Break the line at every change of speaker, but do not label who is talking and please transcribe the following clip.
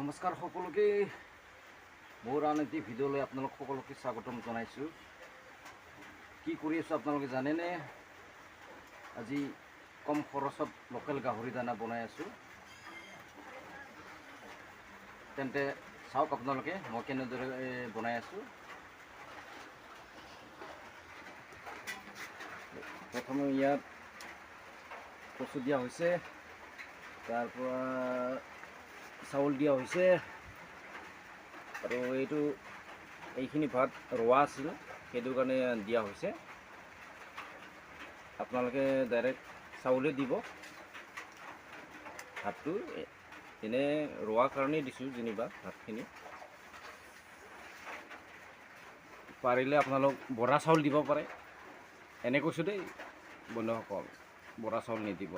নমস্কাৰ সকলোকে মোৰ আন এটি ভিডিঅ'লৈ আপোনালোক সকলোকে স্বাগতম জনাইছোঁ। কি কৰি আছোঁ আপোনালোকে জানেনে? আজি কম খৰচত লোকেল গাহৰি দানা বনাই আছোঁ। তেন্তে চাওক আপোনালোকে মই কেনেদৰে বনাই আছোঁ। প্ৰথমে ইয়াত কচু দিয়া হৈছে, তাৰপৰা চাউল দিয়া হৈছে, আৰু এইখিনি ভাত ৰোৱা আছিল, সেইটো কাৰণে দিয়া হৈছে। আপোনালোকে ডাইৰেক্ট চাউলে দিব। ভাতটো এনে ৰোৱাৰ কাৰণেই দিছোঁ যেনিবা ভাতখিনি। পাৰিলে আপোনালোক বৰা চাউল দিব পাৰে। এনে কৈছোঁ দেই বন্ধুসকল, বৰা চাউল নিদিব।